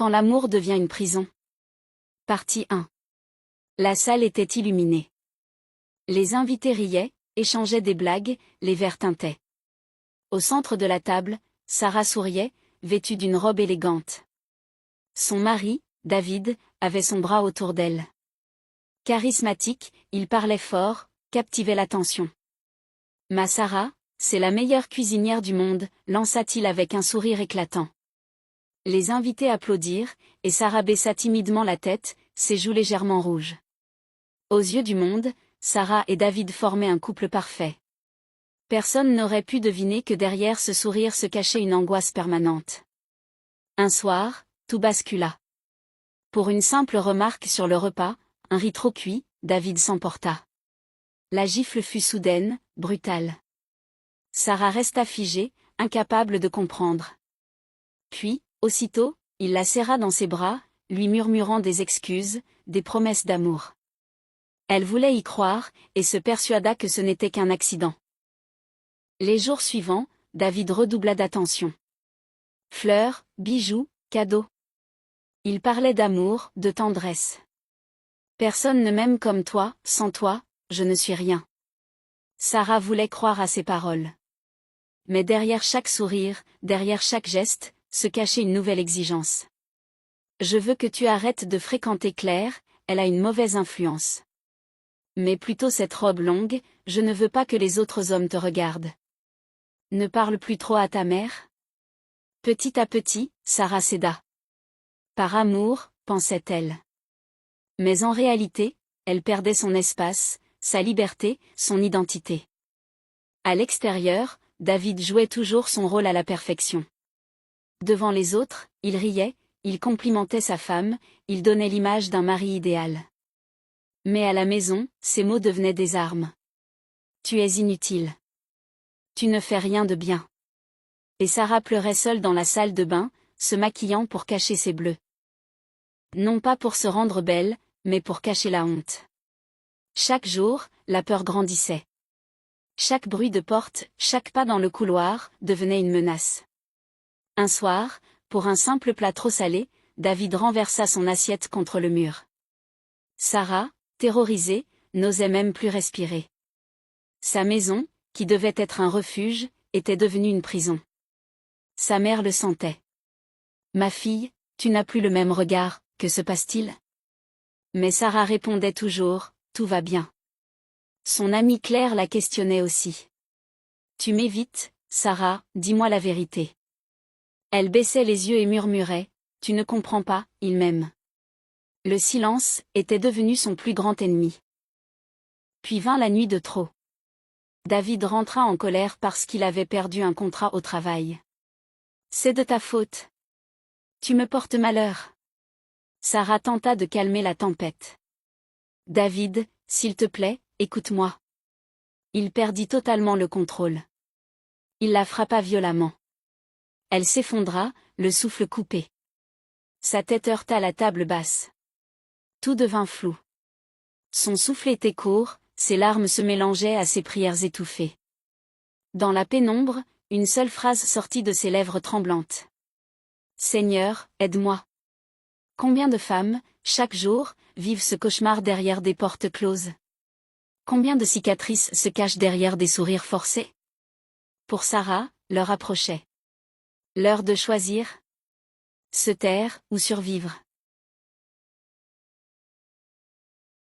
Quand l'amour devient une prison. Partie 1. La salle était illuminée. Les invités riaient, échangeaient des blagues, les verres tintaient. Au centre de la table, Sarah souriait, vêtue d'une robe élégante. Son mari, David, avait son bras autour d'elle. Charismatique, il parlait fort, captivait l'attention. « Ma Sarah, c'est la meilleure cuisinière du monde », lança-t-il avec un sourire éclatant. Les invités applaudirent, et Sarah baissa timidement la tête, ses joues légèrement rouges. Aux yeux du monde, Sarah et David formaient un couple parfait. Personne n'aurait pu deviner que derrière ce sourire se cachait une angoisse permanente. Un soir, tout bascula. Pour une simple remarque sur le repas, un riz trop cuit, David s'emporta. La gifle fut soudaine, brutale. Sarah resta figée, incapable de comprendre. Puis, aussitôt, il la serra dans ses bras, lui murmurant des excuses, des promesses d'amour. Elle voulait y croire, et se persuada que ce n'était qu'un accident. Les jours suivants, David redoubla d'attention. Fleurs, bijoux, cadeaux. Il parlait d'amour, de tendresse. Personne ne m'aime comme toi, sans toi, je ne suis rien. Sarah voulait croire à ses paroles. Mais derrière chaque sourire, derrière chaque geste, se cachait une nouvelle exigence. Je veux que tu arrêtes de fréquenter Claire, elle a une mauvaise influence. Mais plutôt cette robe longue, je ne veux pas que les autres hommes te regardent. Ne parle plus trop à ta mère. Petit à petit, Sarah céda. Par amour, pensait-elle. Mais en réalité, elle perdait son espace, sa liberté, son identité. À l'extérieur, David jouait toujours son rôle à la perfection. Devant les autres, il riait, il complimentait sa femme, il donnait l'image d'un mari idéal. Mais à la maison, ses mots devenaient des armes. Tu es inutile. Tu ne fais rien de bien. Et Sarah pleurait seule dans la salle de bain, se maquillant pour cacher ses bleus. Non pas pour se rendre belle, mais pour cacher la honte. Chaque jour, la peur grandissait. Chaque bruit de porte, chaque pas dans le couloir, devenait une menace. Un soir, pour un simple plat trop salé, David renversa son assiette contre le mur. Sarah, terrorisée, n'osait même plus respirer. Sa maison, qui devait être un refuge, était devenue une prison. Sa mère le sentait. « Ma fille, tu n'as plus le même regard, que se passe-t-il » Mais Sarah répondait toujours, « Tout va bien ». Son amie Claire la questionnait aussi. « Tu m'évites, Sarah, dis-moi la vérité. » Elle baissait les yeux et murmurait, « Tu ne comprends pas, il m'aime. » Le silence était devenu son plus grand ennemi. Puis vint la nuit de trop. David rentra en colère parce qu'il avait perdu un contrat au travail. « C'est de ta faute. Tu me portes malheur. » Sarah tenta de calmer la tempête. « David, s'il te plaît, écoute-moi. » Il perdit totalement le contrôle. Il la frappa violemment. Elle s'effondra, le souffle coupé. Sa tête heurta la table basse. Tout devint flou. Son souffle était court, ses larmes se mélangeaient à ses prières étouffées. Dans la pénombre, une seule phrase sortit de ses lèvres tremblantes. « Seigneur, aide-moi. » Combien de femmes, chaque jour, vivent ce cauchemar derrière des portes closes? Combien de cicatrices se cachent derrière des sourires forcés? Pour Sarah, l'heure approchait. L'heure de choisir. Se taire ou survivre.